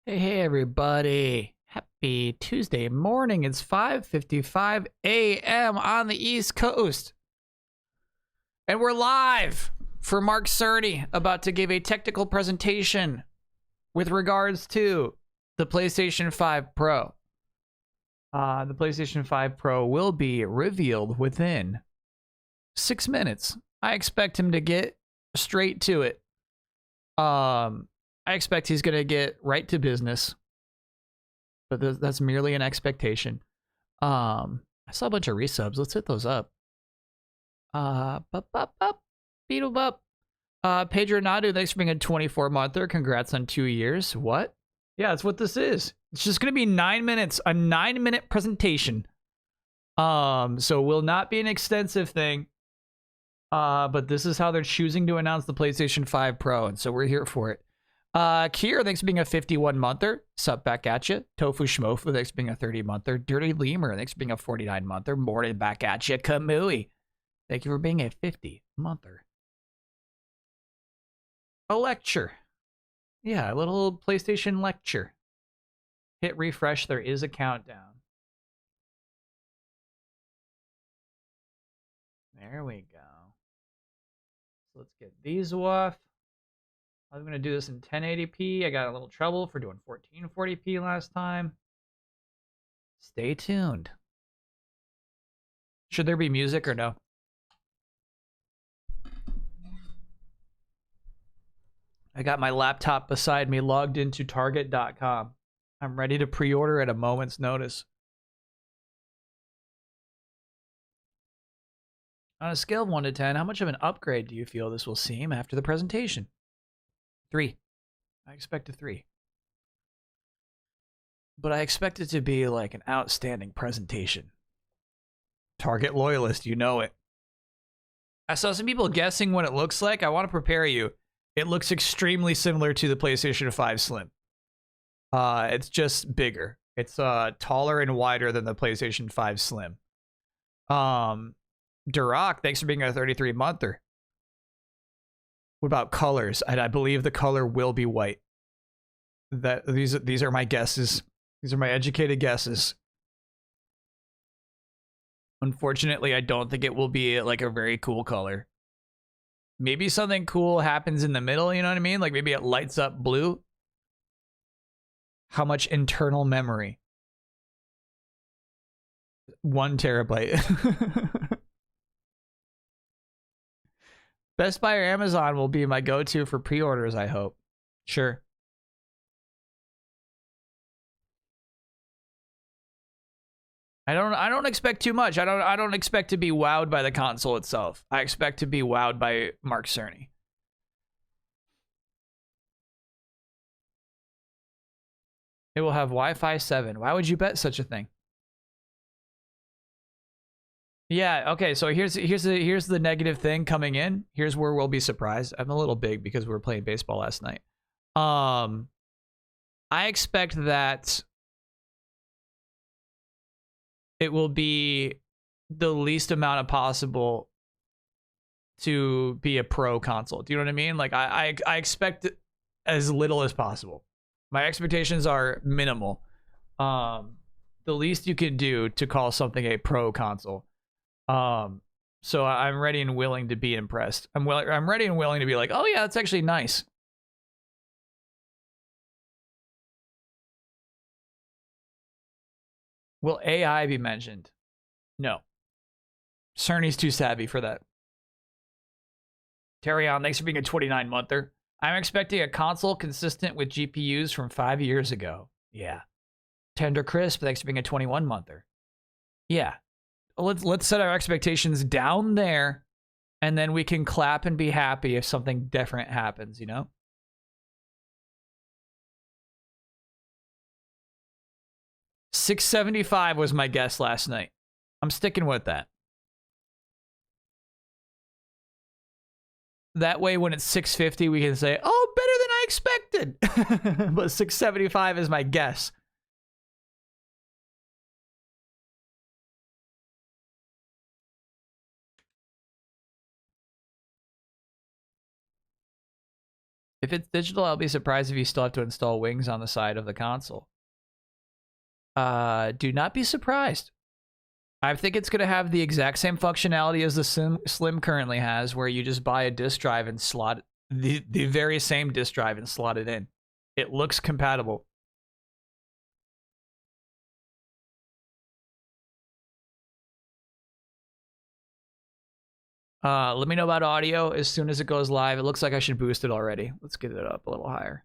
Hey everybody. Happy Tuesday morning. It's 5:55 a.m. on the East Coast. And we're live for Mark Cerny, about to give a technical presentation with regards to the PlayStation 5 Pro. The PlayStation 5 Pro will be revealed within 6 minutes. I expect him to get straight to it. I expect he's going to get right to business, but that's merely an expectation. I saw a bunch of resubs. Let's hit those up. Beetle up. Pedro Nadu, thanks for being a 24-monther. Congrats on 2 years. What? Yeah, that's what this is. It's just going to be 9 minutes, a 9-minute presentation. So it will not be an extensive thing. But this is how they're choosing to announce the PlayStation 5 Pro, and so we're here for it. Kier, thanks for being a 51-monther. Sup back at you. Tofu Schmofu, thanks for being a 30-monther. Dirty Lemur, thanks for being a 49-monther. Morning back at you. Kamui, thank you for being a 50-monther. A lecture. Yeah, a little PlayStation lecture. Hit refresh. There is a countdown. There we go. So let's get these off. I was going to do this in 1080p. I got a little trouble for doing 1440p last time. Stay tuned. Should there be music or no? I got my laptop beside me, logged into Target.com. I'm ready to pre-order at a moment's notice. On a scale of 1 to 10, how much of an upgrade do you feel this will seem after the presentation? 3. I expect a 3. But I expect it to be like an outstanding presentation. Target loyalist, you know it. I saw some people guessing what it looks like. I want to prepare you. It looks extremely similar to the PlayStation 5 Slim. It's just bigger. It's taller and wider than the PlayStation 5 Slim. Duroc, thanks for being a 33-monther. What about colors? I believe the color will be white. These are my guesses. These are my educated guesses. Unfortunately, I don't think it will be like a very cool color. Maybe something cool happens in the middle, you know what I mean? Like maybe it lights up blue. How much internal memory? 1 terabyte. Best Buy or Amazon will be my go-to for pre-orders, I hope. Sure. I don't expect too much. I don't expect to be wowed by the console itself. I expect to be wowed by Mark Cerny. It will have Wi-Fi 7. Why would you bet such a thing? Yeah, okay, so here's the negative thing coming in. Here's where we'll be surprised. I'm a little big because we were playing baseball last night. I expect that it will be the least amount of possible to be a pro console. Do you know what I mean? Like I expect as little as possible. My expectations are minimal. The least you can do to call something a pro console. So I'm ready and willing to be impressed. I'm ready and willing to be like, oh yeah, that's actually nice. Will AI be mentioned? No. Cerny's too savvy for that. Terry on, thanks for being a 29-monther. I'm expecting a console consistent with GPUs from 5 years ago. Yeah. Tender Crisp, thanks for being a 21-monther. Yeah. Let's set our expectations down there, and then we can clap and be happy if something different happens, you know? $675 was my guess last night. I'm sticking with that. That way, when it's $650, we can say, oh, better than I expected. But $675 is my guess. If it's digital, I'll be surprised if you still have to install wings on the side of the console. Do not be surprised. I think it's going to have the exact same functionality as the Slim currently has, where you just buy a disk drive and slot the very same disk drive and slot it in. It looks compatible. Let me know about audio as soon as it goes live. It looks like I should boost it already. Let's get it up a little higher.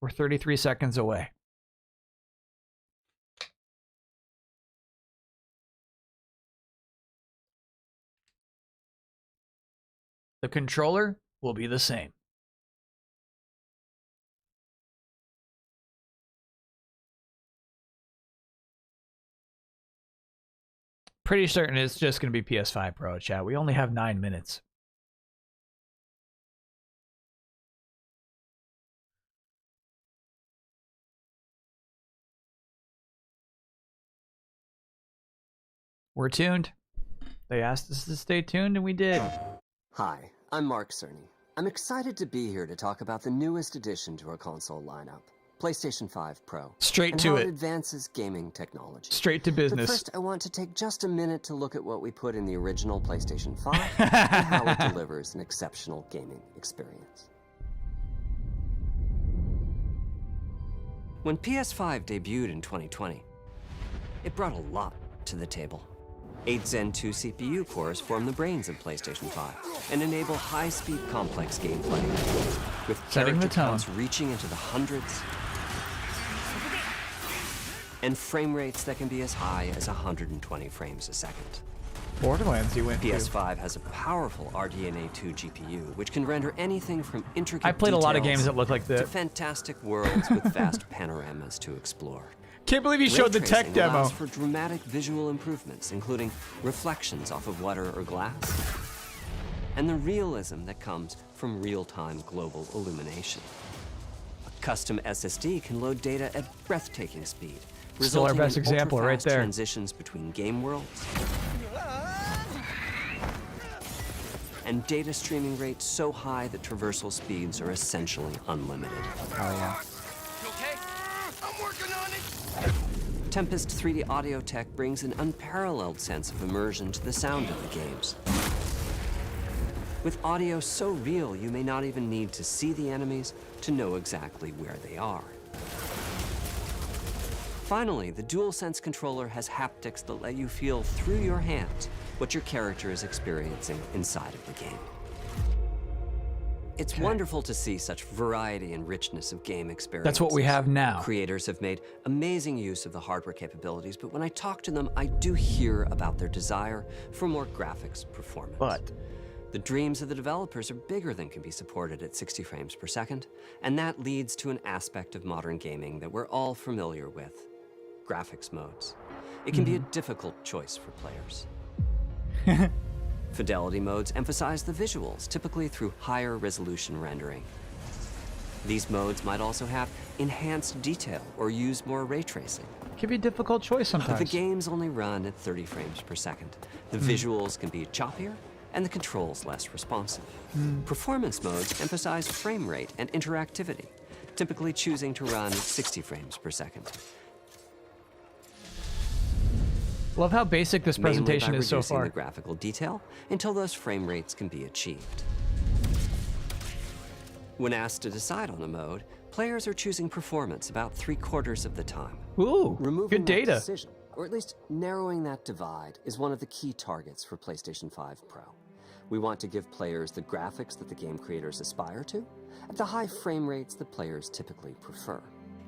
We're 33 seconds away. The controller will be the same. Pretty certain it's just going to be PS5 Pro, chat. We only have 9 minutes. We're tuned. They asked us to stay tuned, and we did. Hi, I'm Mark Cerny. I'm excited to be here to talk about the newest addition to our console lineup, PlayStation 5 Pro. Straight to it. And how it advances gaming technology. Straight to business. But first, I want to take just a minute to look at what we put in the original PlayStation 5 and how it delivers an exceptional gaming experience. When PS5 debuted in 2020, it brought a lot to the table. 8 Zen 2 CPU cores form the brains of PlayStation 5 and enable high-speed complex gameplay, with character counts reaching into the hundreds and frame rates that can be as high as 120 frames a second. Borderlands you went PS5 has a powerful RDNA 2 GPU, which can render anything from intricate I played a lot of games that look like that. to fantastic worlds with vast panoramas to explore. Can't believe you showed the tech demo. Allows for dramatic visual improvements, including reflections off of water or glass, and the realism that comes from real-time global illumination. A custom SSD can load data at breathtaking speed, Still our best example right there. Transitions between game worlds and data streaming rates so high that traversal speeds are essentially unlimited. Oh yeah. You okay? I'm working on it. Tempest 3D audio tech brings an unparalleled sense of immersion to the sound of the games. With audio so real, you may not even need to see the enemies to know exactly where they are. Finally, the DualSense controller has haptics that let you feel through your hands what your character is experiencing inside of the game. It's wonderful to see such variety and richness of game experiences. That's what we have now. Creators have made amazing use of the hardware capabilities, but when I talk to them, I do hear about their desire for more graphics performance. But the dreams of the developers are bigger than can be supported at 60 frames per second, and that leads to an aspect of modern gaming that we're all familiar with: graphics modes. It can be a difficult choice for players. Fidelity modes emphasize the visuals, typically through higher resolution rendering. These modes might also have enhanced detail or use more ray tracing. it can be a difficult choice sometimes. But the games only run at 30 frames per second. The visuals can be choppier and the controls less responsive. Performance modes emphasize frame rate and interactivity, typically choosing to run at 60 frames per second. Love how basic this presentation is so far. The graphical detail until those frame rates can be achieved. When asked to decide on a mode, players are choosing performance about 3/4 of the time. Ooh, Removing good data. that decision, or at least narrowing that divide, is one of the key targets for PlayStation 5 Pro. We want to give players the graphics that the game creators aspire to, at the high frame rates that players typically prefer.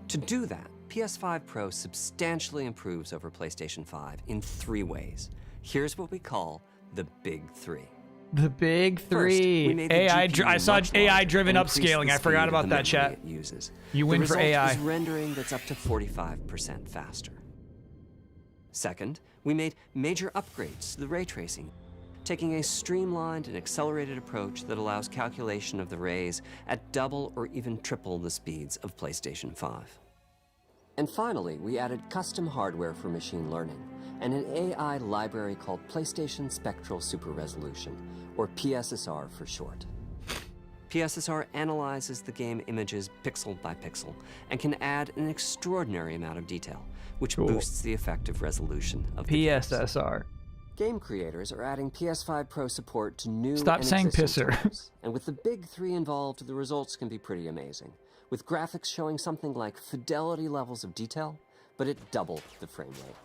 To do that, PS5 Pro substantially improves over PlayStation 5 in 3 ways. Here's what we call the Big 3. The Big Three. First, we made the AI. GPU I saw much AI-driven larger and upscaling. increased I the forgot speed about of the that, chat. memory it uses. You win the for result AI. is rendering that's up to 45% faster. Second, we made major upgrades to the ray tracing, taking a streamlined and accelerated approach that allows calculation of the rays at double or even triple the speeds of PlayStation 5. And finally, we added custom hardware for machine learning and an AI library called PlayStation Spectral Super Resolution, or PSSR for short. PSSR analyzes the game images pixel by pixel and can add an extraordinary amount of detail, which boosts the effective resolution of the games. PSSR. Game creators are adding PS5 Pro support to new Stop and saying existing pisser. titles, and with the big three involved, the results can be pretty amazing, with graphics showing something like fidelity levels of detail, but at double the frame rate.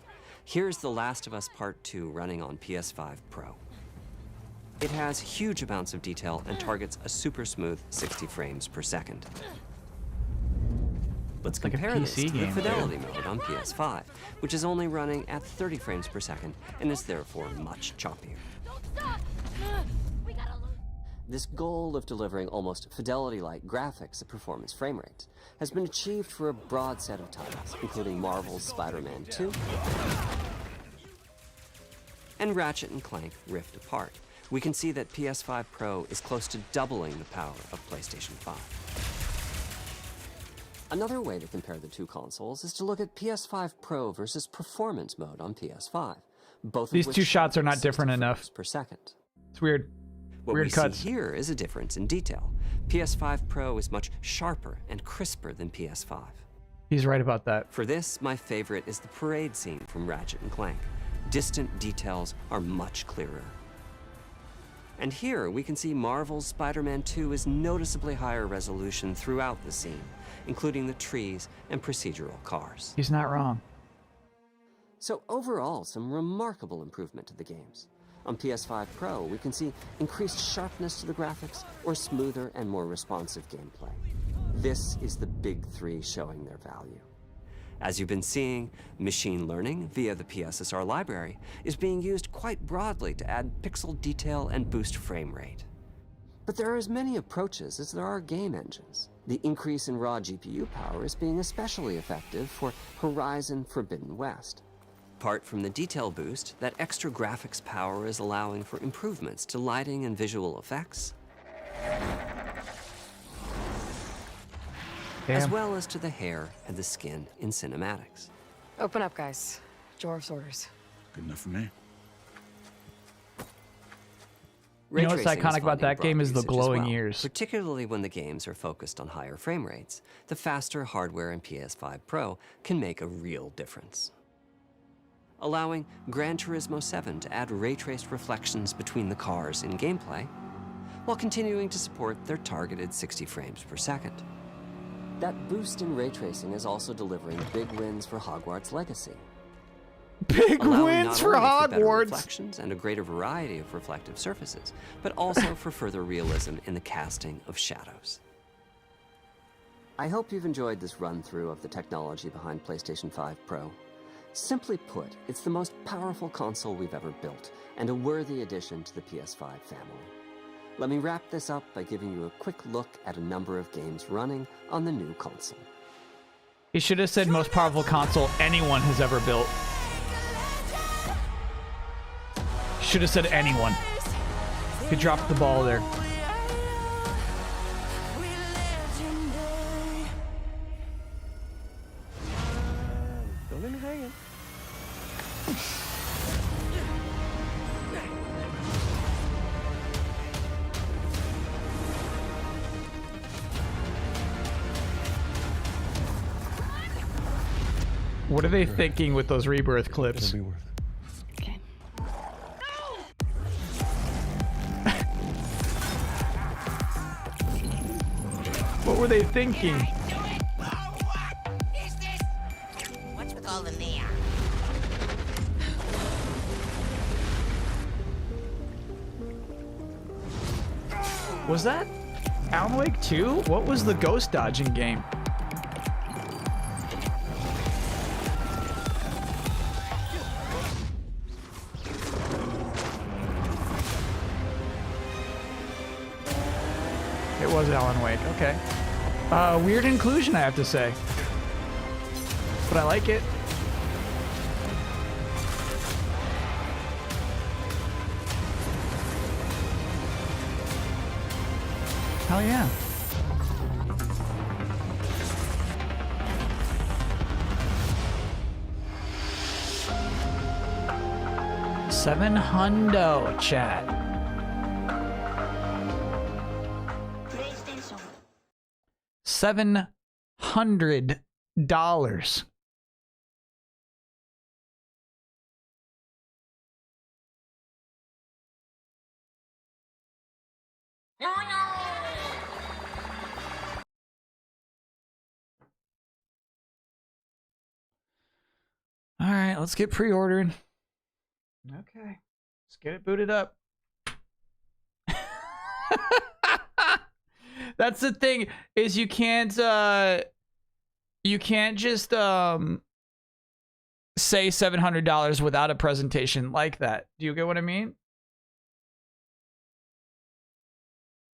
Here's The Last of Us Part 2 running on PS5 Pro. It has huge amounts of detail and targets a super smooth 60 frames per second. Let's like a compare this PC to the game, fidelity mode on PS5, which is only running at 30 frames per second and is therefore much choppier. This goal of delivering almost fidelity-like graphics at performance frame rates has been achieved for a broad set of titles, including Marvel's Spider-Man 2 and Ratchet & Clank Rift Apart. We can see that PS5 Pro is close to doubling the power of PlayStation 5. Another way to compare the two consoles is to look at PS5 Pro versus Performance mode on PS5. Both These of which two shots are not 60 different frames enough. per second. It's weird. What Weird we cuts. see here is a difference in detail. PS5 Pro is much sharper and crisper than PS5. He's right about that. For this, my favorite is the parade scene from Ratchet & Clank. Distant details are much clearer. And here we can see Marvel's Spider-Man 2 is noticeably higher resolution throughout the scene, including the trees and procedural cars. He's not wrong. So overall, some remarkable improvement to the games. On PS5 Pro, we can see increased sharpness to the graphics or smoother and more responsive gameplay. This is the big three showing their value. As you've been seeing, machine learning via the PSSR library is being used quite broadly to add pixel detail and boost frame rate. But there are as many approaches as there are game engines. The increase in raw GPU power is being especially effective for Horizon Forbidden West. Apart from the detail boost, that extra graphics power is allowing for improvements to lighting and visual effects, as well as to the hair and the skin in cinematics. Open up, guys. Jorv's orders. Good enough for me. You know what's Ray tracing iconic about finding that game broad is the usage as glowing well, ears. particularly when the games are focused on higher frame rates. The faster hardware in PS5 Pro can make a real difference. Allowing Gran Turismo 7 to add ray-traced reflections between the cars in gameplay, while continuing to support their targeted 60 frames per second. That boost in ray tracing is also delivering big wins for Hogwarts Legacy. Big Allowing wins not for only better Hogwarts. reflections and a greater variety of reflective surfaces, but also for further realism in the casting of shadows. I hope you've enjoyed this run-through of the technology behind PlayStation 5 Pro. Simply put, it's the most powerful console we've ever built, and a worthy addition to the PS5 family. Let me wrap this up by giving you a quick look at a number of games running on the new console. He should have said most powerful console anyone has ever built. Should have said anyone. He dropped the ball there. Don't let me hanging. What are they thinking with those rebirth clips? It'll be worth it. Okay. What were they thinking? What's with all the neon? Was that Alan Wake 2? What was the ghost dodging game? It was Alan Wake, okay. Weird inclusion, I have to say. But I like it. Hell yeah. $700 chat. $700. All right, let's get pre-ordering. Okay, let's get it booted up. That's the thing, is you can't just say $700 without a presentation like that. Do you get what I mean?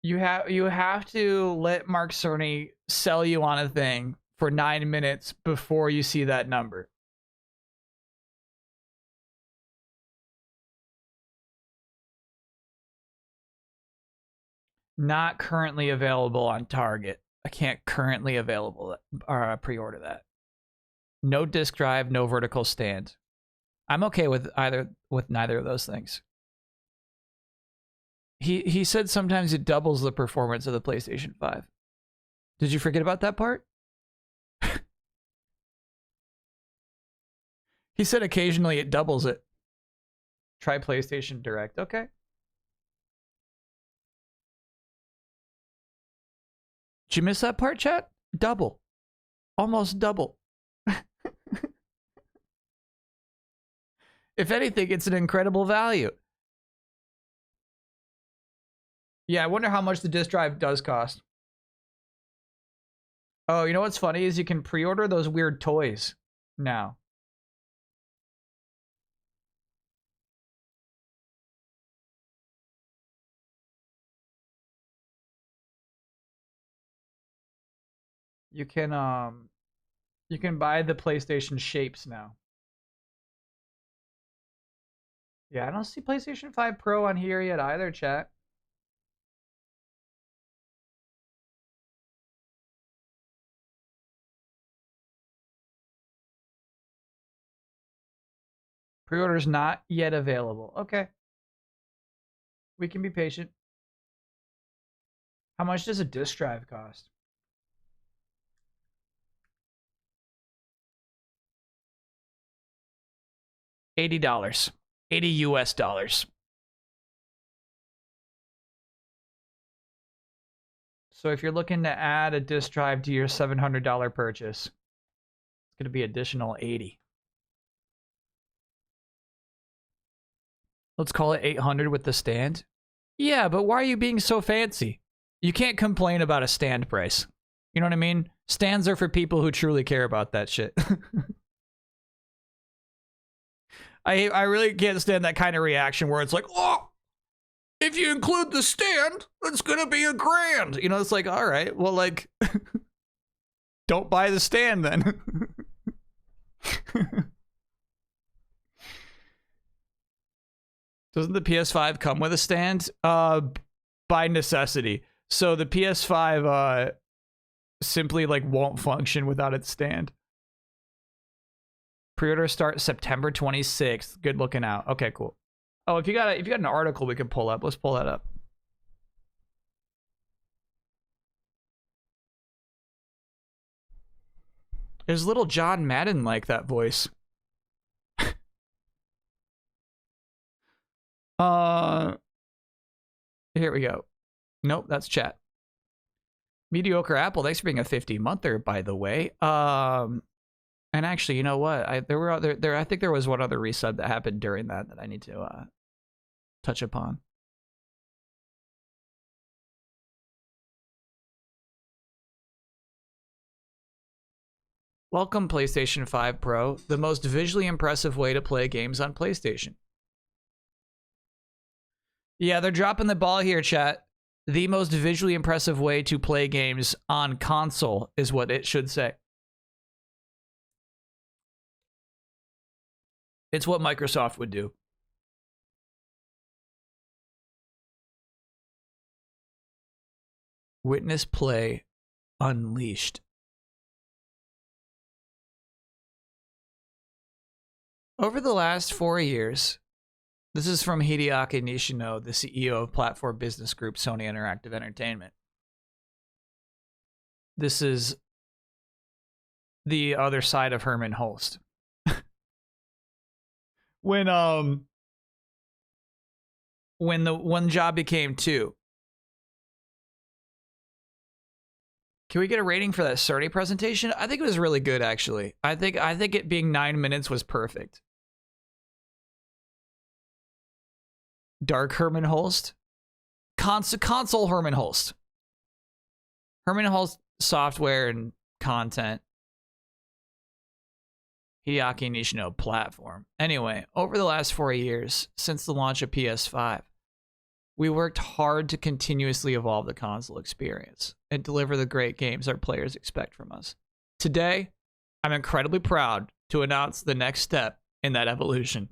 You have to let Mark Cerny sell you on a thing for 9 minutes before you see that number. Not currently available on Target. I can't currently available or pre-order that. No disk drive, no vertical stand. I'm okay with neither of those things. He said sometimes it doubles the performance of the PlayStation 5. Did you forget about that part? He said occasionally it doubles it. Try PlayStation Direct. Okay. Did you miss that part, chat? Double. Almost double. If anything, it's an incredible value. Yeah, I wonder how much the disk drive does cost. Oh, you know what's funny is you can pre-order those weird toys now. You can buy the PlayStation shapes now. Yeah, I don't see PlayStation 5 Pro on here yet either, chat. Pre-order's not yet available. Okay. We can be patient. How much does a disk drive cost? $80. 80 US dollars. So if you're looking to add a disk drive to your $700 purchase, it's going to be additional 80. Let's call it 800 with the stand. Yeah, but why are you being so fancy? You can't complain about a stand price. You know what I mean? Stands are for people who truly care about that shit. I really can't stand that kind of reaction where it's like, oh, if you include the stand, it's gonna be $1,000. You know, it's like, all right, well, like, don't buy the stand then. Doesn't the PS5 come with a stand? By necessity. So the PS5 simply like won't function without its stand. Pre-order start September 26th. Good looking out. Okay, cool. Oh, if you got an article we can pull up, let's pull that up. There's little John Madden like that voice. Here we go. Nope, that's chat. Mediocre Apple, thanks for being a 50-monther, by the way. And actually, you know what? I think there was one other resub that happened during that I need to touch upon. Welcome, PlayStation 5 Pro, the most visually impressive way to play games on PlayStation. Yeah, they're dropping the ball here, chat. The most visually impressive way to play games on console is what it should say. It's what Microsoft would do. Witness Play Unleashed. Over the last 4 years, this is from Hideaki Nishino, the CEO of Platform Business Group, Sony Interactive Entertainment. This is the other side of Herman Holst. When the one job became two. Can we get a rating for that Cerny presentation? I think it was really good, actually. I think it being 9 minutes was perfect. Dark Herman Holst. Console Herman Holst. Herman Holst software and content. Hideaki Nishino platform. Anyway, over the last 4 years, since the launch of PS5, we worked hard to continuously evolve the console experience and deliver the great games our players expect from us. Today, I'm incredibly proud to announce the next step in that evolution.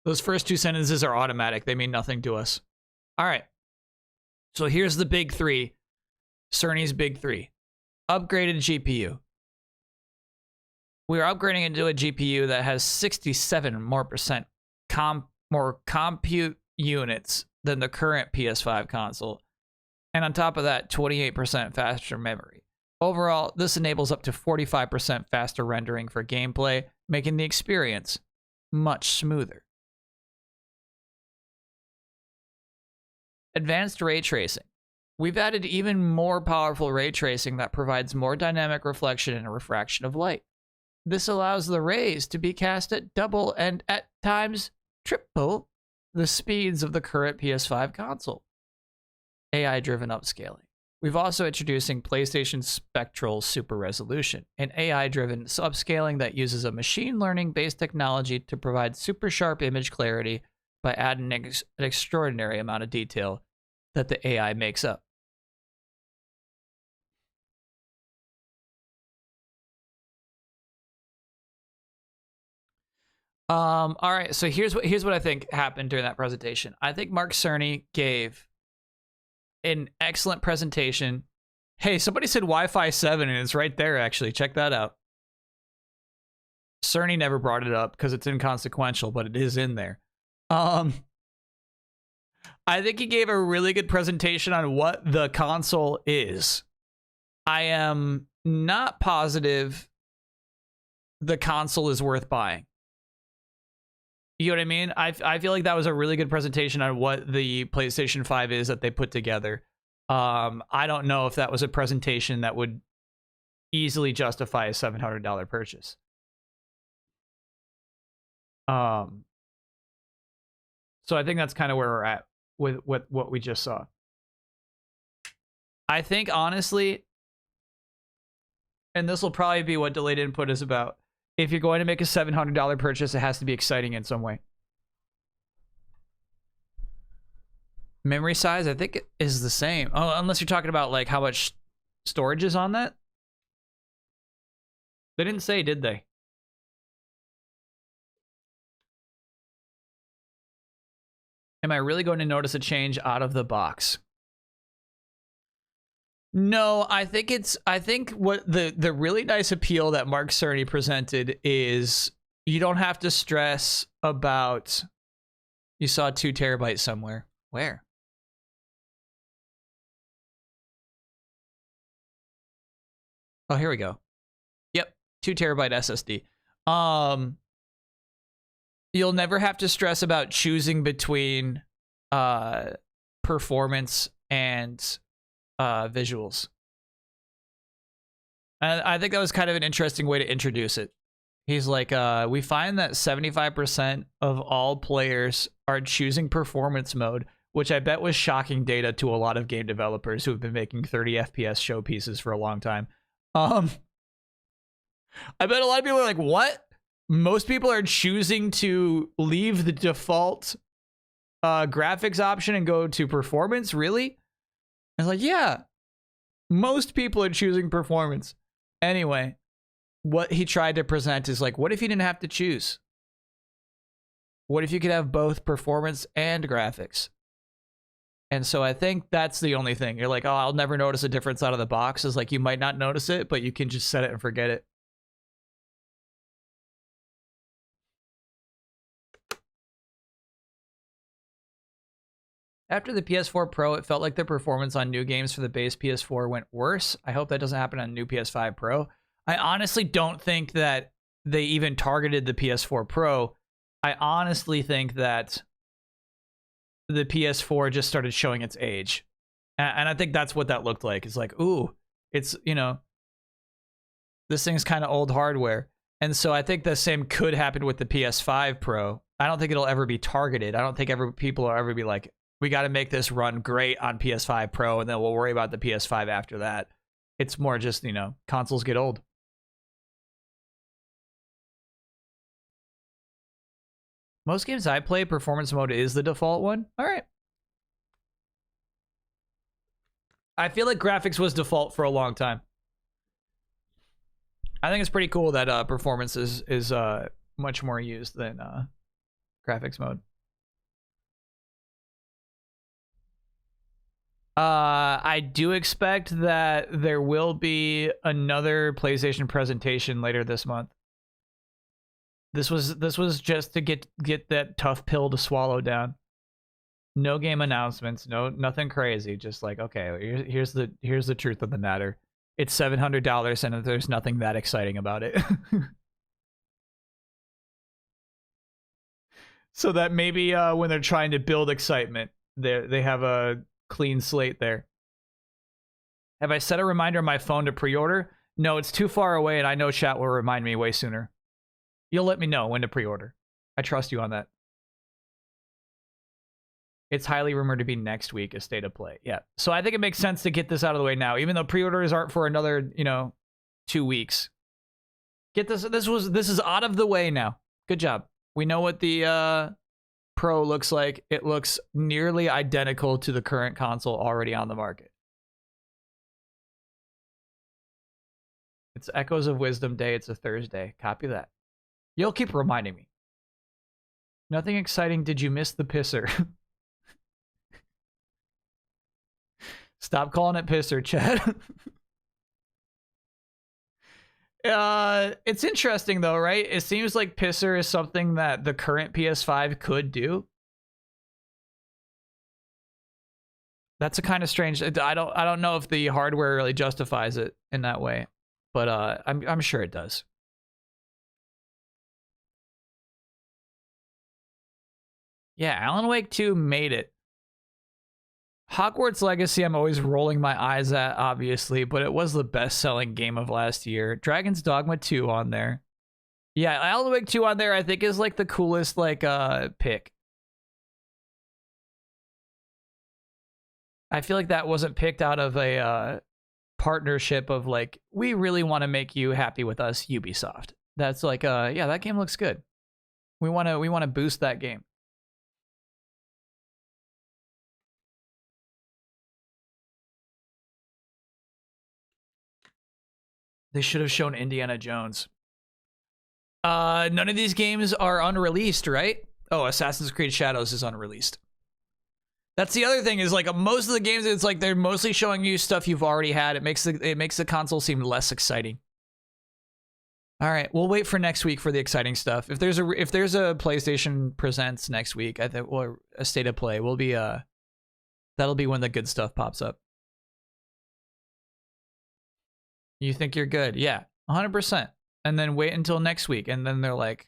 Those first two sentences are automatic. They mean nothing to us. All right. So here's the big three. Cerny's big three. Upgraded GPU. We are upgrading into a GPU that has 67% more compute units than the current PS5 console. And on top of that, 28% faster memory. Overall, this enables up to 45% faster rendering for gameplay, making the experience much smoother. Advanced ray tracing. We've added even more powerful ray tracing that provides more dynamic reflection and refraction of light. This allows the rays to be cast at double and at times triple the speeds of the current PS5 console. AI-driven upscaling. We've also introducing PlayStation Spectral Super Resolution, an AI-driven upscaling that uses a machine learning-based technology to provide super sharp image clarity by adding an extraordinary amount of detail that the AI makes up. All right, so here's what I think happened during that presentation. I think Mark Cerny gave an excellent presentation. Hey, somebody said Wi-Fi 7 and it's right there, actually. Check that out. Cerny never brought it up because it's inconsequential, but it is in there. I think he gave a really good presentation on what the console is. I am not positive the console is worth buying. You know what I mean? I feel like that was a really good presentation on what the PlayStation 5 is that they put together. I don't know if that was a presentation that would easily justify a $700 purchase. So I think that's kind of where we're at with what we just saw. I think, honestly, and this will probably be what delayed input is about, if you're going to make a $700 purchase, it has to be exciting in some way. Memory size, I think, is the same. Oh, unless you're talking about like how much storage is on that. They didn't say, did they? Am I really going to notice a change out of the box? No, I think what the really nice appeal that Mark Cerny presented is you don't have to stress about. You saw 2 terabytes somewhere. Where? Oh, here we go. Yep, 2 terabyte SSD. You'll never have to stress about choosing between performance and visuals. And I think that was kind of an interesting way to introduce it. He's like, we find that 75% of all players are choosing performance mode, which I bet was shocking data to a lot of game developers who have been making 30 FPS showpieces for a long time. I bet a lot of people are like, what? Most people are choosing to leave the default graphics option and go to performance? Really? It's like, yeah, most people are choosing performance. Anyway, what he tried to present is like, what if you didn't have to choose? What if you could have both performance and graphics? And so I think that's the only thing. You're like, oh, I'll never notice a difference out of the box. Is like, you might not notice it, but you can just set it and forget it. After the PS4 Pro, it felt like the performance on new games for the base PS4 went worse. I hope that doesn't happen on new PS5 Pro. I honestly don't think that they even targeted the PS4 Pro. I honestly think that the PS4 just started showing its age. And I think that's what that looked like. It's like, ooh, it's, you know, this thing's kind of old hardware. And so I think the same could happen with the PS5 Pro. I don't think it'll ever be targeted. I don't think people will ever be like, we got to make this run great on PS5 Pro, and then we'll worry about the PS5 after that. It's more just, you know, consoles get old. Most games I play, performance mode is the default one. All right. I feel like graphics was default for a long time. I think it's pretty cool that performance is much more used than graphics mode. I do expect that there will be another PlayStation presentation later this month. This was just to get that tough pill to swallow down. No game announcements, nothing crazy. Just like, okay, here's the truth of the matter. It's $700 and there's nothing that exciting about it. So that maybe when they're trying to build excitement, they have a clean slate there. Have I set a reminder on my phone to pre-order? No, it's too far away, and I know chat will remind me way sooner. You'll let me know when to pre-order. I trust you on that. It's highly rumored to be next week, a state of play. Yeah. So I think it makes sense to get this out of the way now, even though pre-orders aren't for another, 2 weeks. Get this. This is out of the way now. Good job. We know what the Pro looks like. It looks nearly identical to the current console already on the market. It's Echoes of Wisdom Day. It's a Thursday. Copy that. You'll keep reminding me. Nothing exciting. Did you miss the pisser? Stop calling it pisser, Chad. It's interesting though, right? It seems like pisser is something that the current PS5 could do. That's a kind of strange. I don't know if the hardware really justifies it in that way, but I'm sure it does. Yeah, Alan Wake 2 made it. Hogwarts Legacy, I'm always rolling my eyes at, obviously, but it was the best-selling game of last year. Dragon's Dogma 2 on there. Yeah, Alan Wake 2 on there, I think, is like the coolest pick. I feel like that wasn't picked out of a partnership of like, we really want to make you happy with us, Ubisoft. That's like, yeah, that game looks good. We want to boost that game. They should have shown Indiana Jones. None of these games are unreleased, right? Oh, Assassin's Creed Shadows is unreleased. That's the other thing is like most of the games, it's like they're mostly showing you stuff you've already had. It makes the console seem less exciting. All right, we'll wait for next week for the exciting stuff. If there's a PlayStation Presents next week, I think, or a State of Play, will be that'll be when the good stuff pops up. You think you're good? Yeah, 100%. And then wait until next week, and then they're like,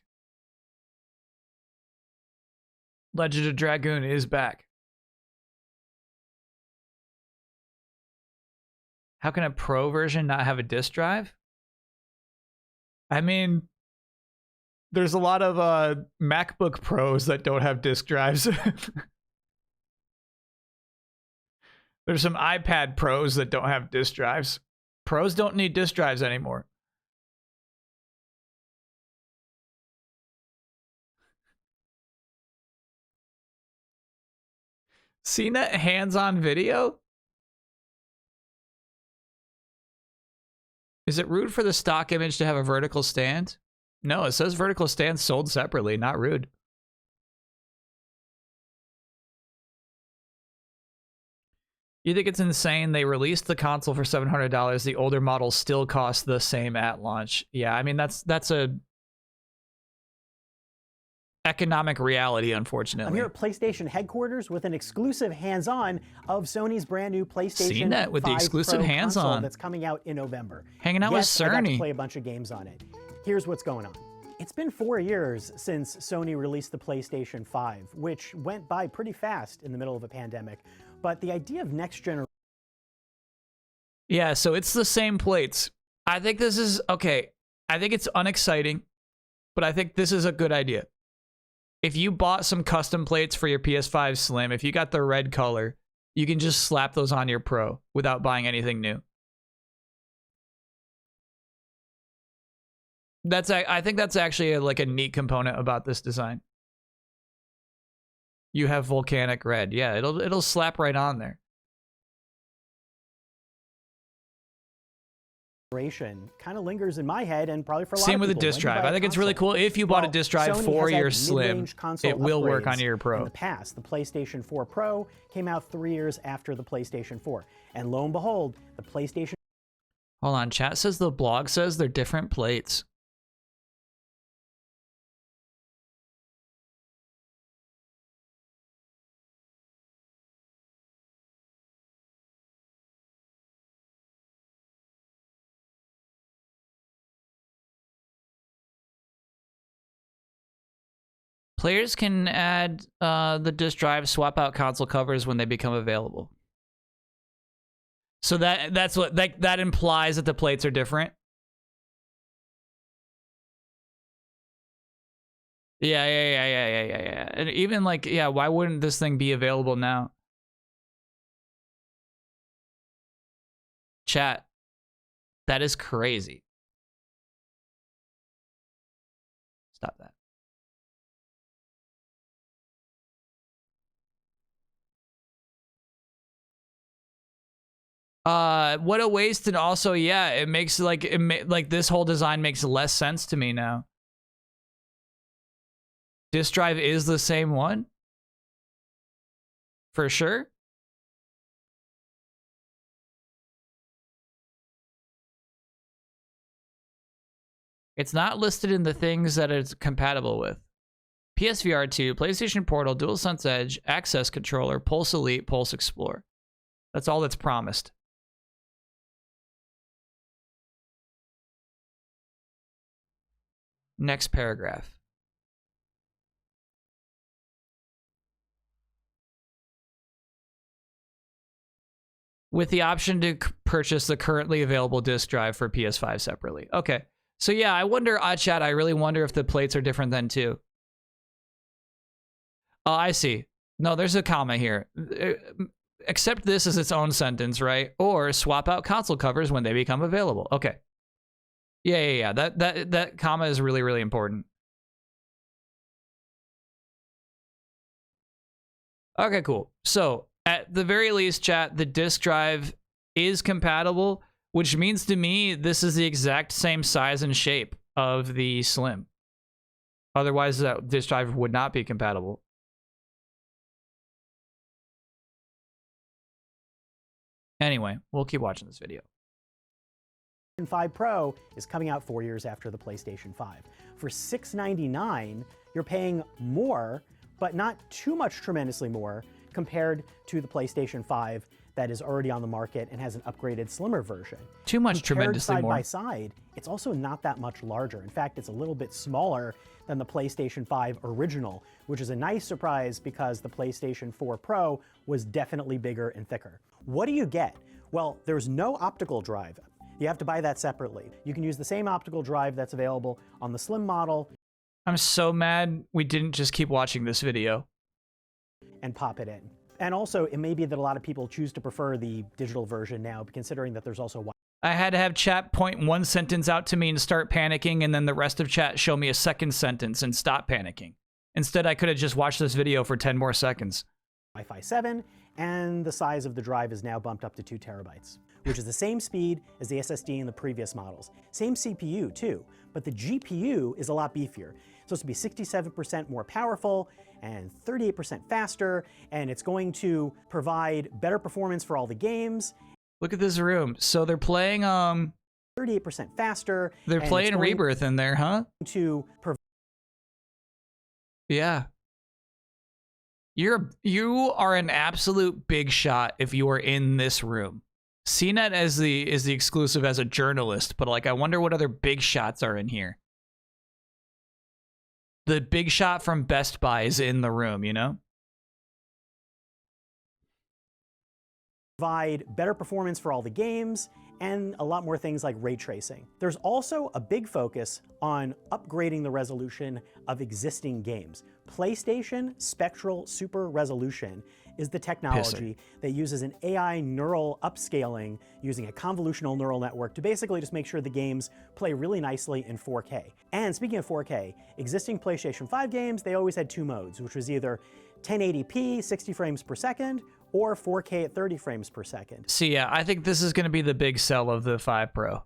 Legend of Dragoon is back. How can a Pro version not have a disk drive? I mean, there's a lot of MacBook Pros that don't have disk drives. There's some iPad Pros that don't have disk drives. Pros don't need disk drives anymore. CNET hands-on video? Is it rude for the stock image to have a vertical stand? No, it says vertical stand sold separately, not rude. You think it's insane they released the console for $700, the older models still cost the same at launch? Yeah, I mean that's economic reality, unfortunately. I'm here at PlayStation headquarters with an exclusive hands-on of Sony's brand new PlayStation Seen that with the 5 exclusive Pro hands-on. console that's coming out in November. Hanging out with Yes, I got to Cerny. play a bunch of games on it. Here's what's going on. It's been 4 years since Sony released the PlayStation 5, which went by pretty fast in the middle of a pandemic. But the idea of next generation Yeah, so it's the same plates. I think this is okay. I think it's unexciting, but I think this is a good idea. If you bought some custom plates for your PS5 Slim, if you got the red color, you can just slap those on your Pro without buying anything new. I think that's actually like a neat component about this design. You have volcanic red. Yeah, it'll slap right on there. kind of lingers in my head and probably for a lot Same of with a people. disc When you drive. buy I a think it's really console- cool. If you bought a Well, disc drive Sony for has had your Slim, mid-range console it will work on upgrades your Pro. In the past, the PlayStation 4 Pro came out 3 years after the PlayStation 4. And lo and behold, the PlayStation Hold on, chat says the blog says they're different plates. Players can add the disk drive, swap out console covers when they become available. So that's what that implies that the plates are different. Yeah. And even like, yeah, why wouldn't this thing be available now? Chat. That is crazy. Stop that. What a waste. And also, yeah, it makes like this whole design makes less sense to me now. Disk drive is the same one for sure. It's not listed in the things that it's compatible with. PSVR 2, PlayStation Portal, DualSense Edge, Access Controller, Pulse Elite, Pulse Explore. That's all that's promised. Next paragraph. With the option to purchase the currently available disk drive for PS5 separately. Okay. So yeah, I wonder, chat, I really wonder if the plates are different then too. Oh, I see. No, there's a comma here. Accept this as its own sentence, right? Or swap out console covers when they become available. Okay. Yeah. That comma is really, really important. Okay, cool. So at the very least, chat, the disk drive is compatible, which means to me this is the exact same size and shape of the Slim. Otherwise, that disk drive would not be compatible. Anyway, we'll keep watching this video. 5 Pro is coming out 4 years after the PlayStation 5. For $699, you're paying more, but not too much tremendously more compared to the PlayStation 5 that is already on the market and has an upgraded, slimmer version. Too much tremendously side more. by side, it's also not that much larger. In fact, it's a little bit smaller than the PlayStation 5 original, which is a nice surprise because the PlayStation 4 Pro was definitely bigger and thicker. What do you get? Well, there's no optical drive. You have to buy that separately. You can use the same optical drive that's available on the Slim model. I'm so mad we didn't just keep watching this video. And pop it in. And also, it may be that a lot of people choose to prefer the digital version now, considering that there's also I had to have chat point one sentence out to me and start panicking, and then the rest of chat show me a second sentence and stop panicking. Instead, I could have just watched this video for 10 more seconds. Wi-Fi 7, and the size of the drive is now bumped up to 2 terabytes, which is the same speed as the SSD in the previous models. Same CPU too, but the GPU is a lot beefier. It's supposed to be 67% more powerful and 38% faster, and it's going to provide better performance for all the games. Look at this room. So they're playing 38% faster. They're playing Rebirth in there, huh? To provide Yeah. You are an absolute big shot if you are in this room. CNET is the exclusive as a journalist, but like I wonder what other big shots are in here. The big shot from Best Buy is in the room, you know? Provide better performance for all the games, and a lot more things like ray tracing. There's also a big focus on upgrading the resolution of existing games. PlayStation Spectral Super Resolution is the technology that uses an AI neural upscaling using a convolutional neural network to basically just make sure the games play really nicely in 4K. And speaking of 4K, existing PlayStation 5 games, they always had two modes, which was either 1080p, 60 frames per second, or 4K at 30 frames per second. See, yeah, I think this is going to be the big sell of the 5 Pro.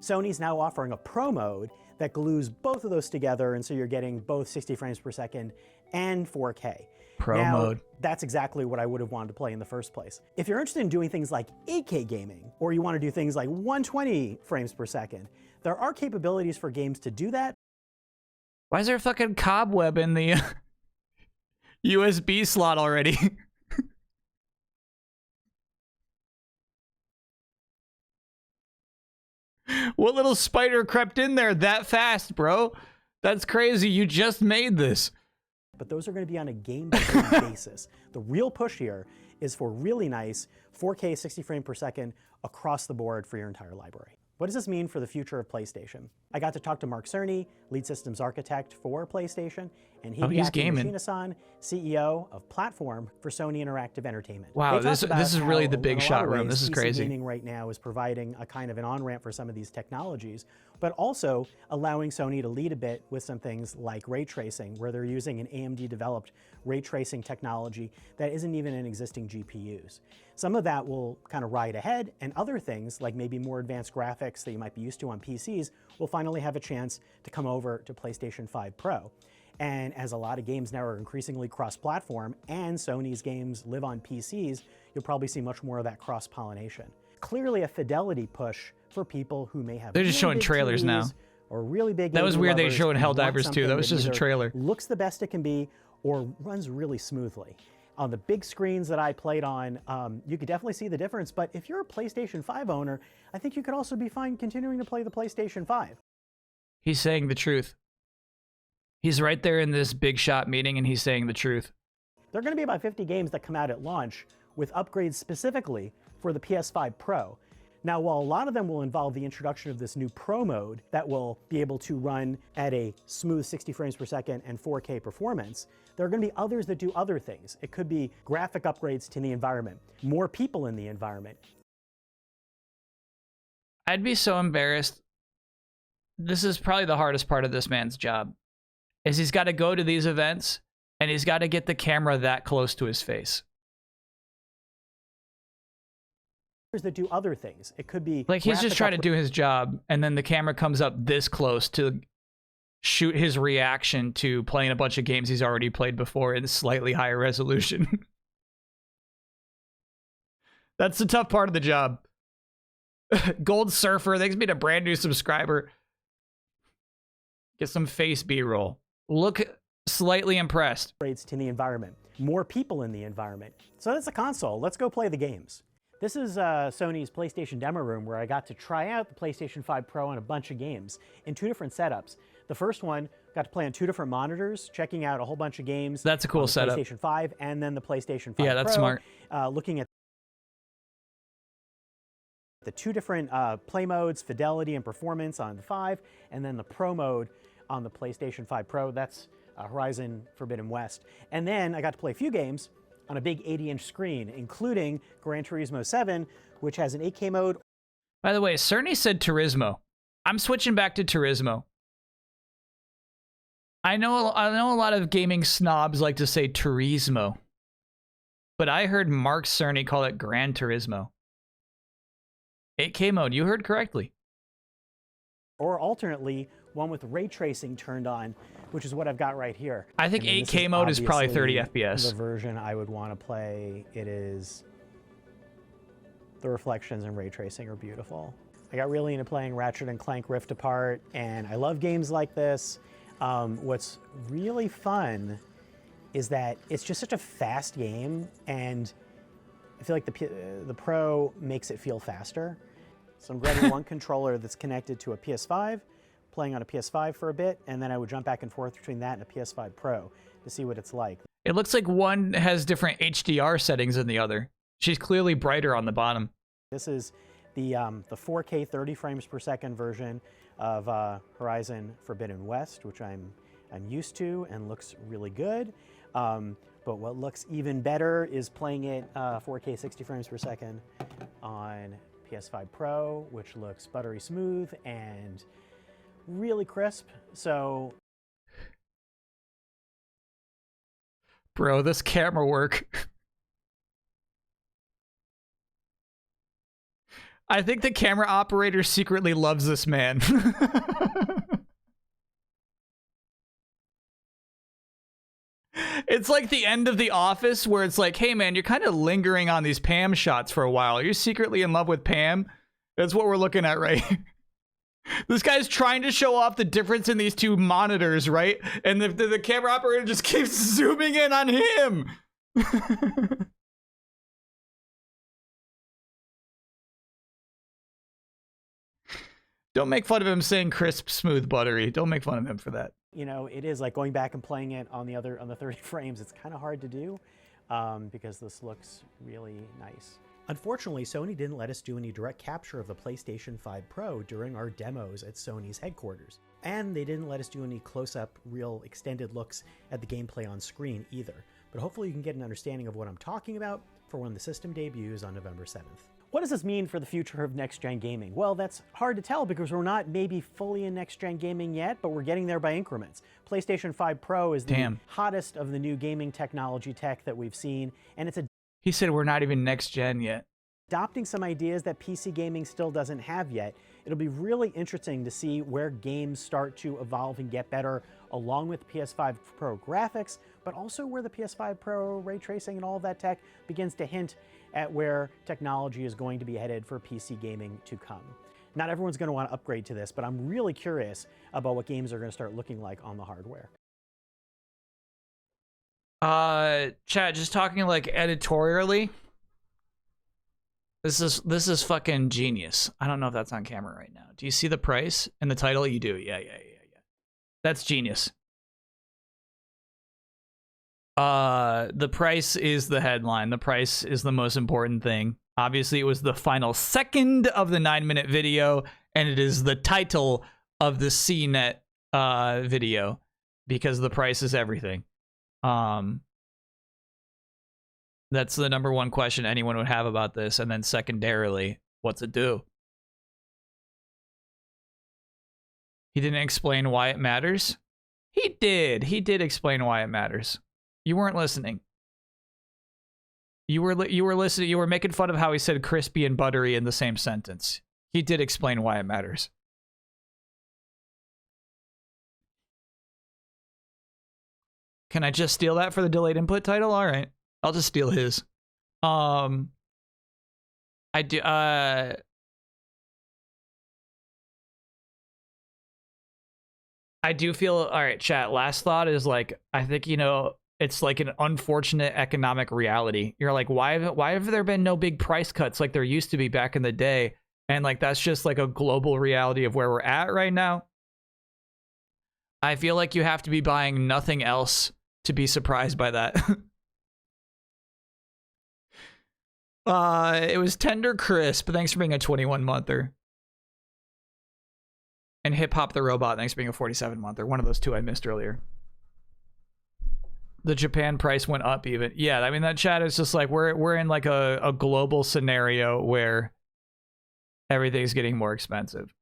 Sony's now offering a Pro mode that glues both of those together, and so you're getting both 60 frames per second and 4K. Pro mode. That's exactly what I would have wanted to play in the first place. If you're interested in doing things like 8K gaming, or you want to do things like 120 frames per second, there are capabilities for games to do that. Why is there a fucking cobweb in the USB slot already? What little spider crept in there that fast, bro? That's crazy. You just made this. But those are going to be on a game-by-game basis. The real push here is for really nice 4K 60 frame per second across the board for your entire library. What does this mean for the future of PlayStation? I got to talk to Mark Cerny, lead systems architect for PlayStation, and he's gaming. Yoshina-san, CEO of Platform for Sony Interactive Entertainment. Wow, They this talked about is really how the big in a lot shot of room. ways, This is PC crazy. Gaming right now is providing a kind of an on-ramp for some of these technologies, but also allowing Sony to lead a bit with some things like ray tracing, where they're using an AMD-developed ray tracing technology that isn't even in existing GPUs. Some of that will kind of ride ahead, and other things, like maybe more advanced graphics that you might be used to on PCs, will finally have a chance to come over to PlayStation 5 Pro. And as a lot of games now are increasingly cross-platform, and Sony's games live on PCs, you'll probably see much more of that cross-pollination. Clearly a fidelity push for people who may have They're just really showing big trailers TVs now. Or really big That was gaming weird they lovers showed who Helldivers want too. something That was just a either trailer. Looks the best it can be, or runs really smoothly. On the big screens that I played on, you could definitely see the difference, but if you're a PlayStation 5 owner, I think you could also be fine continuing to play the PlayStation 5. He's saying the truth. He's right there in this big shot meeting, and he's saying the truth. There are going to be about 50 games that come out at launch with upgrades specifically for the PS5 Pro. Now, while a lot of them will involve the introduction of this new Pro mode that will be able to run at a smooth 60 frames per second and 4K performance, there are going to be others that do other things. It could be graphic upgrades to the environment, more people in the environment. I'd be so embarrassed. This is probably the hardest part of this man's job, is he's got to go to these events, and he's got to get the camera that close to his face. That do other things. It could be Like, he's just trying to do his job, and then the camera comes up this close to shoot his reaction to playing a bunch of games he's already played before in slightly higher resolution. That's the tough part of the job. Gold Surfer, thanks me a brand new subscriber. Get some face B-roll. Look slightly impressed. Upgrades to the environment, more people in the environment. So that's a console. Let's go play the games. This is Sony's PlayStation demo room where I got to try out the PlayStation 5 Pro on a bunch of games in two different setups. The first one got to play on two different monitors, checking out a whole bunch of games. That's a cool on the setup. PlayStation 5 and then the PlayStation 5 Yeah, that's Pro, smart. looking at the two different play modes, fidelity and performance on the 5, and then the Pro mode on the PlayStation 5 Pro. That's Horizon Forbidden West. And then I got to play a few games on a big 80-inch screen, including Gran Turismo 7, which has an 8K mode. By the way, Cerny said Turismo. I'm switching back to Turismo. I know a lot of gaming snobs like to say Turismo, but I heard Mark Cerny call it Gran Turismo. 8K mode, you heard correctly. Or alternately, one with ray tracing turned on, which is what I've got right here. I think mean, 8K mode is probably 30 obviously FPS. The version I would want to play, it is... The reflections and ray tracing are beautiful. I got really into playing Ratchet and Clank Rift Apart, and I love games like this. What's really fun is that it's just such a fast game, and I feel like the Pro makes it feel faster. So I'm grabbing one controller that's connected to a PS5, playing on a PS5 for a bit, and then I would jump back and forth between that and a PS5 Pro to see what it's like. It looks like one has different HDR settings than the other. She's clearly brighter on the bottom. This is the 4K 30 frames per second version of Horizon Forbidden West, which I'm used to and looks really good. But what looks even better is playing it 4K 60 frames per second on PS5 Pro, which looks buttery smooth and really crisp. So, bro, this camera work. I think the camera operator secretly loves this man. It's like the end of The Office where it's like, hey man, you're kind of lingering on these Pam shots for a while. You're secretly in love with Pam. That's what we're looking at, right? This guy's trying to show off the difference in these two monitors, right? And the camera operator just keeps zooming in on him. Don't make fun of him saying crisp, smooth, buttery. Don't make fun of him for that. you know, it is like going back and playing it on the 30 frames. It's kind of hard to do because this looks really nice. Unfortunately, Sony didn't let us do any direct capture of the PlayStation 5 Pro during our demos at Sony's headquarters. And they didn't let us do any close-up, real extended looks at the gameplay on screen either. But hopefully you can get an understanding of what I'm talking about for when the system debuts on November 7th. What does this mean for the future of next-gen gaming? Well, that's hard to tell because we're not maybe fully in next-gen gaming yet, but we're getting there by increments. PlayStation 5 Pro is the hottest of the new gaming technology tech that we've seen, and it's He said we're not even next-gen yet. adopting some ideas that PC gaming still doesn't have yet. It'll be really interesting to see where games start to evolve and get better along with PS5 Pro graphics, but also where the PS5 Pro ray tracing and all of that tech begins to hint at where technology is going to be headed for PC gaming to come. Not everyone's going to want to upgrade to this, but I'm really curious about what games are going to start looking like on the hardware. Chad, just talking like editorially, this is fucking genius. I don't know if that's on camera right now. Do you see the price and the title? You do. Yeah. That's genius. The price is the headline. The price is the most important thing. Obviously, it was the final second of the 9-minute video, and it is the title of the CNET video because the price is everything. That's the number one question anyone would have about this. And then secondarily, what's it do? He didn't explain why it matters. He did. He did explain why it matters. You weren't listening. You were listening. You were making fun of how he said crispy and buttery in the same sentence. He did explain why it matters. Can I just steal that for the delayed input title? All right. I'll just steal his. I do feel, all right, chat, last thought is like, I think, you know, it's like an unfortunate economic reality. You're like, why have there been no big price cuts like there used to be back in the day? And like, that's just like a global reality of where we're at right now. I feel like you have to be buying nothing else to be surprised by that. It was Tender Crisp. Thanks for being a 21-monther. And Hip Hop the Robot. Thanks for being a 47-monther. One of those two I missed earlier. The Japan price went up even. Yeah, I mean, that chat is just like, we're in like a global scenario where everything's getting more expensive.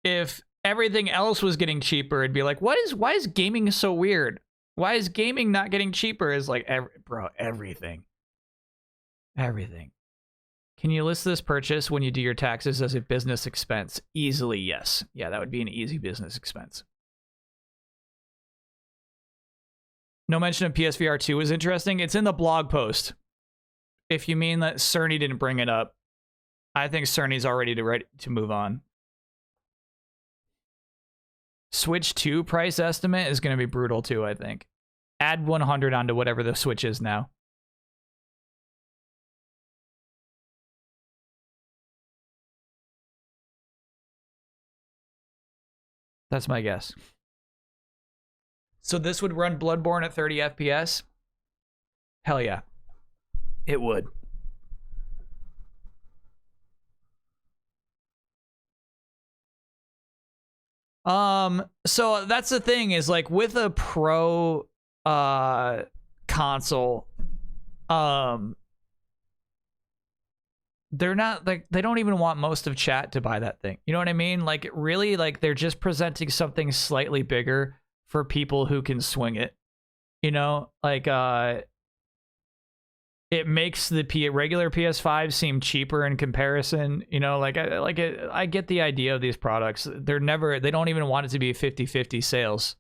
If everything else was getting cheaper, it'd be like, why is gaming so weird? Why is gaming not getting cheaper? Is like, everything. Can you list this purchase when you do your taxes as a business expense? Easily, yes. Yeah, that would be an easy business expense. No mention of PSVR 2 is interesting. It's in the blog post. if you mean that Cerny didn't bring it up, I think Cerny's already ready to move on. Switch 2 price estimate is going to be brutal too, I think. Add 100 onto whatever the Switch is now. That's my guess. So this would run Bloodborne at 30 FPS? Hell yeah. It would. So that's the thing is like with a pro console, they're not like they don't even want most of chat to buy that thing. You know what I mean? Like really like they're just presenting something slightly bigger for people who can swing it. You know, like it makes the regular PS5 seem cheaper in comparison. You know, like I get the idea of these products. They don't even want it to be 50-50 sales.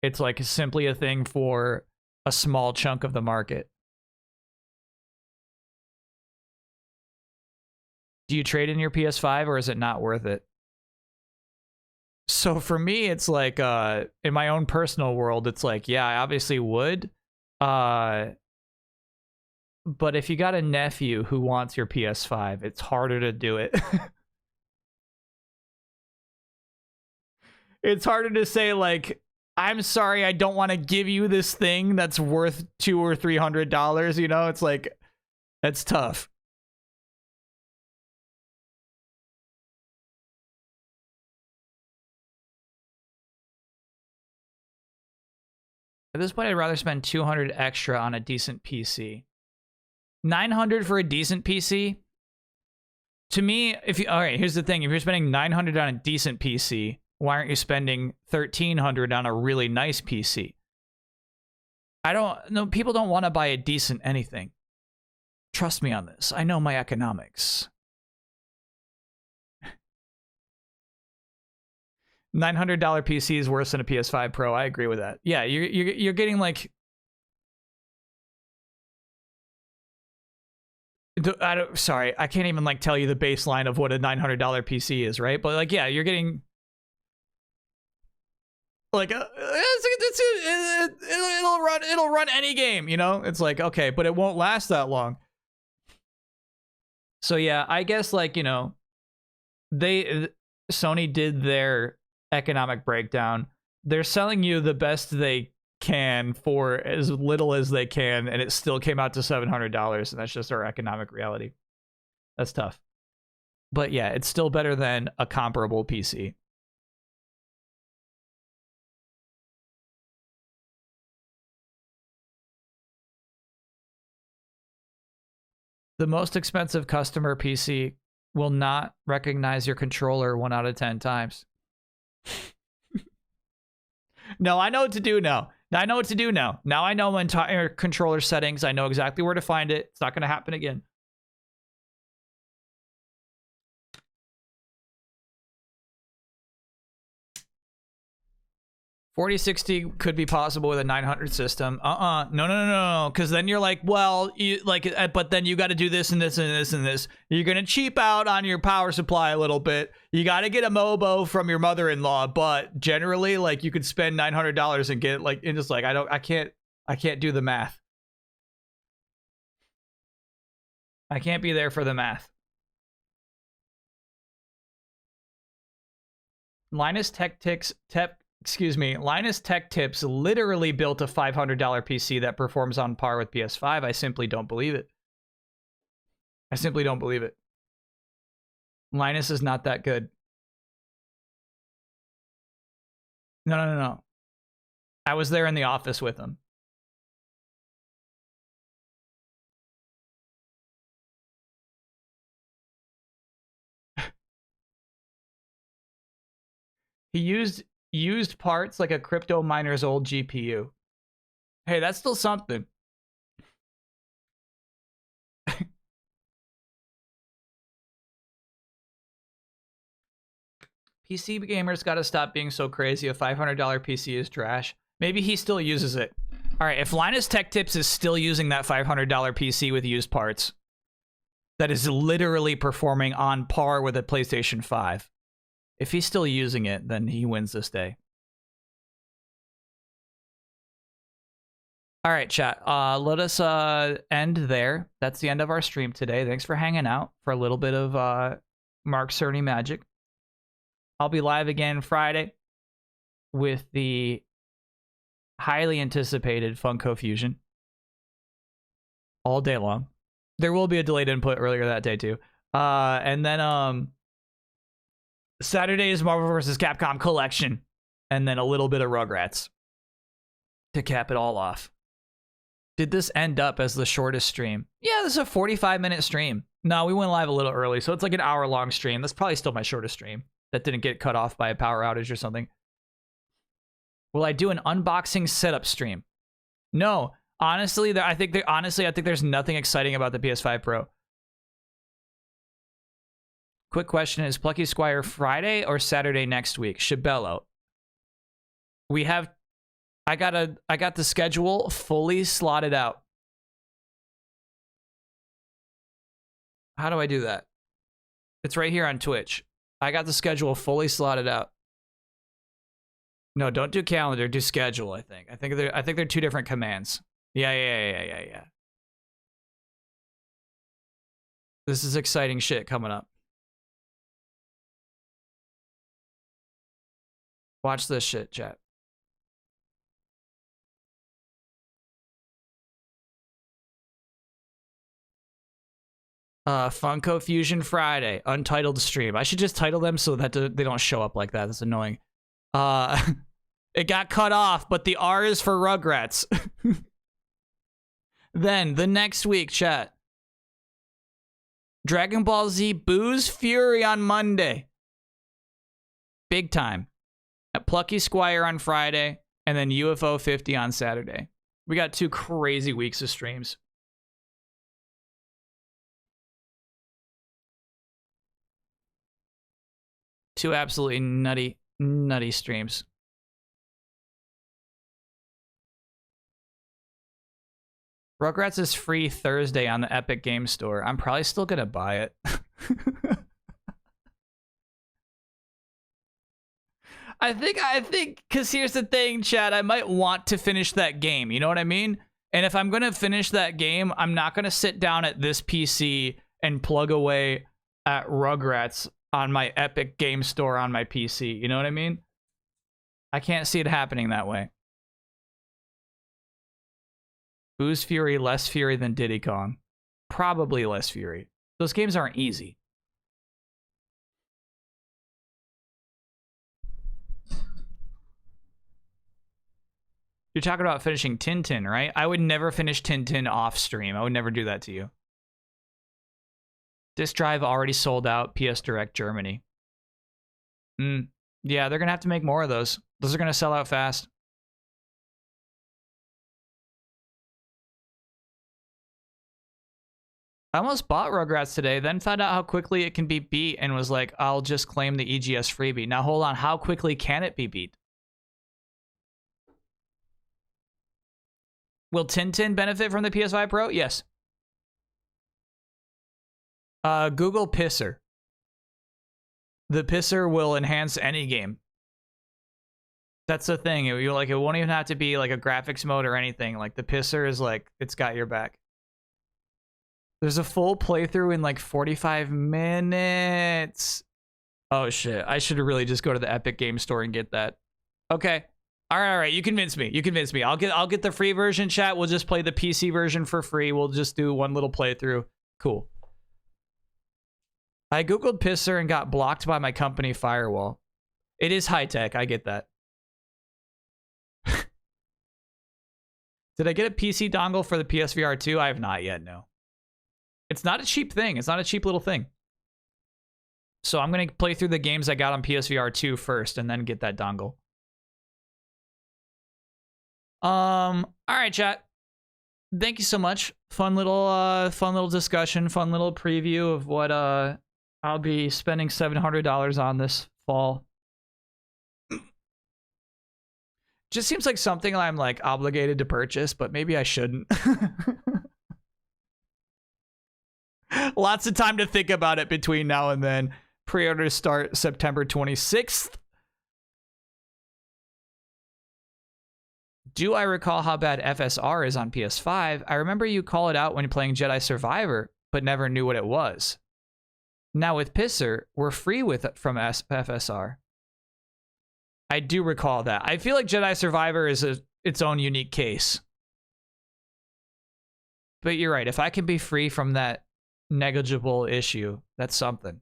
It's like simply a thing for a small chunk of the market. Do you trade in your PS5 or is it not worth it? So for me, it's like, in my own personal world, it's like, yeah, I obviously would. But if you got a nephew who wants your PS5, it's harder to do it. It's harder to say like, I'm sorry, I don't want to give you this thing that's worth $200 or $300. You know, it's like, that's tough. At this point, I'd rather spend 200 extra on a decent PC. 900 for a decent PC? To me, all right, here's the thing. If you're spending 900 on a decent PC, why aren't you spending 1,300 on a really nice PC? People don't want to buy a decent anything. Trust me on this. I know my economics. $900 PC is worse than a PS5 Pro. I agree with that. Yeah, you're getting like sorry, I can't even like tell you the baseline of what a $900 PC is, right? But like, yeah, you're getting like it'll run any game, you know? It's like, okay, but it won't last that long. So yeah, I guess like, you know, Sony did their economic breakdown. They're selling you the best they can for as little as they can, and it still came out to $700, and that's just our economic reality. That's tough. But yeah, it's still better than a comparable PC. The most expensive customer PC will not recognize your controller 1 out of 10 times. No, I know what to do now. I know what to do now. Now I know my entire controller settings. I know exactly where to find it. It's not going to happen again. $4060 could be possible with a 900 system. No. Because then you're like, well, but then you got to do this and this and this and this. You're gonna cheap out on your power supply a little bit. You got to get a Mobo from your mother-in-law, but generally, like, you could spend $900 and get like, and just like, I can't do the math. I can't be there for the math. Linus Tech Tips literally built a $500 PC that performs on par with PS5. I simply don't believe it. I simply don't believe it. Linus is not that good. No. I was there in the office with him. He used parts like a crypto miner's old GPU. Hey, that's still something. PC gamers gotta stop being so crazy. A $500 PC is trash. Maybe he still uses it. All right, if Linus Tech Tips is still using that $500 PC with used parts, that is literally performing on par with a PlayStation 5. If he's still using it, then he wins this day. All right, chat. Let us end there. That's the end of our stream today. Thanks for hanging out for a little bit of Mark Cerny magic. I'll be live again Friday with the highly anticipated Funko Fusion all day long. There will be a delayed input earlier that day too. And then Saturday is Marvel vs. Capcom Collection, and then a little bit of Rugrats to cap it all off. Did this end up as the shortest stream? Yeah, this is a 45-minute stream. No, we went live a little early, so it's like an hour-long stream. That's probably still my shortest stream. That didn't get cut off by a power outage or something. Will I do an unboxing setup stream? No. Honestly, I think there's nothing exciting about the PS5 Pro. Quick question, is Plucky Squire Friday or Saturday next week? Shibello. I got the schedule fully slotted out. How do I do that? It's right here on Twitch. I got the schedule fully slotted out. No, don't do calendar, do schedule, I think. I think they're two different commands. Yeah. This is exciting shit coming up. Watch this shit, chat. Funko Fusion Friday, untitled stream. I should just title them so that they don't show up like that. That's annoying. It got cut off, but the R is for Rugrats. Then, the next week, chat. Dragon Ball Z Booze Fury on Monday. Big time. At Plucky Squire on Friday, and then UFO 50 on Saturday. We got 2 crazy weeks of streams. Two absolutely nutty streams. Rugrats is free Thursday on the Epic Game Store. I'm probably still gonna buy it. I think, because here's the thing, Chad, I might want to finish that game, you know what I mean? And if I'm gonna finish that game, I'm not gonna sit down at this PC and plug away at Rugrats on my Epic Game Store on my PC, you know what I mean? I can't see it happening that way. Booze Fury, less Fury than Diddy Kong. Probably less Fury. Those games aren't easy. You're talking about finishing Tintin, right? I would never finish Tintin off stream. I would never do that to you. Disk drive already sold out. PS Direct Germany. Yeah, they're going to have to make more of those. Those are going to sell out fast. I almost bought Rugrats today, then found out how quickly it can be beat and was like, I'll just claim the EGS freebie. Now hold on, how quickly can it be beat? Will Tintin benefit from the PS5 Pro? Yes. Google Pisser. The Pisser will enhance any game. That's the thing. It won't even have to be like a graphics mode or anything. Like the Pisser is like, it's got your back. There's a full playthrough in like 45 minutes. Oh shit. I should really just go to the Epic Game Store and get that. Okay. All right. You convinced me. I'll get the free version, chat. We'll just play the PC version for free. We'll just do one little playthrough. Cool. I Googled Pisser and got blocked by my company firewall. It is high tech. I get that. Did I get a PC dongle for the PSVR 2? I have not yet, no. It's not a cheap thing. It's not a cheap little thing. So I'm going to play through the games I got on PSVR 2 first and then get that dongle. All right, chat. Thank you so much. Fun little discussion, fun little preview of what I'll be spending $700 on this fall. Just seems like something I'm like obligated to purchase, but maybe I shouldn't. Lots of time to think about it between now and then. Pre-orders start September 26th. Do I recall how bad FSR is on PS5? I remember you call it out when playing Jedi Survivor, but never knew what it was. Now with Pisser, we're free from FSR. I do recall that. I feel like Jedi Survivor is its own unique case. But you're right. If I can be free from that negligible issue, that's something.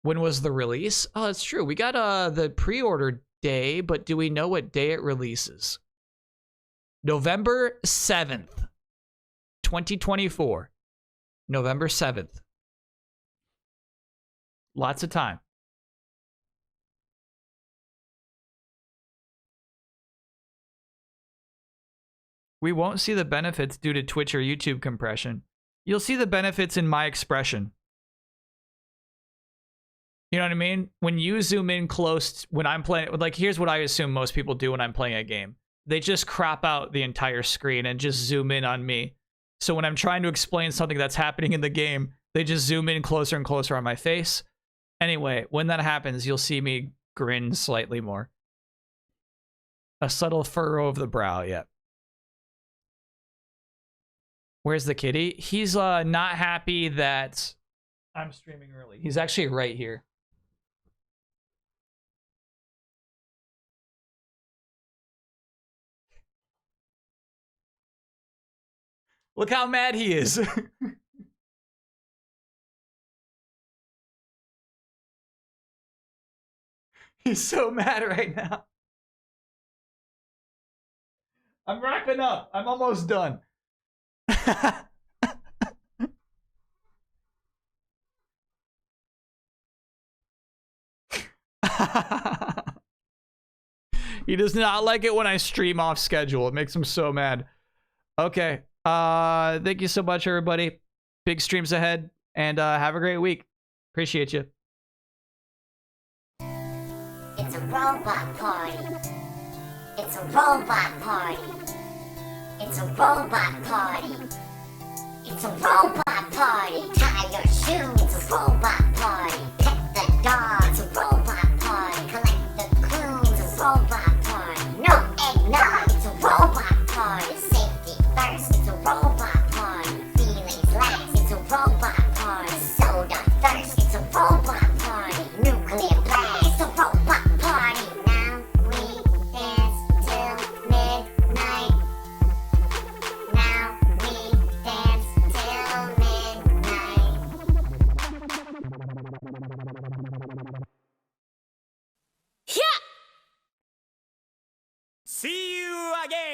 When was the release? Oh, that's true. We got the pre-order day, but do we know what day it releases? November 7th, 2024. November 7th. Lots of time. We won't see the benefits due to Twitch or YouTube compression. You'll see the benefits in my expression. You know what I mean? When you zoom in close, when I'm playing, like, here's what I assume most people do when I'm playing a game. They just crop out the entire screen and just zoom in on me. So when I'm trying to explain something that's happening in the game, they just zoom in closer and closer on my face. Anyway, when that happens, you'll see me grin slightly more. A subtle furrow of the brow, yeah. Where's the kitty? He's not happy that I'm streaming early. He's actually right here. Look how mad he is. He's so mad right now. I'm wrapping up. I'm almost done. He does not like it when I stream off schedule. It makes him so mad. Okay. Thank you so much, everybody. Big streams ahead, and have a great week. Appreciate you. It's a robot party. It's a robot party. It's a robot party. It's a robot party. Tie your shoes. It's a robot party. Pet the dog. It's a robot party. Collect the clues. It's a robot party. No eggnog. It's a robot party. Safety first. It's a robot party. Feelings last. It's a robot party. Soda thirst. It's a robot party. Nuclear blast. It's a robot party. Now we dance till midnight. Now we dance till midnight. See you again!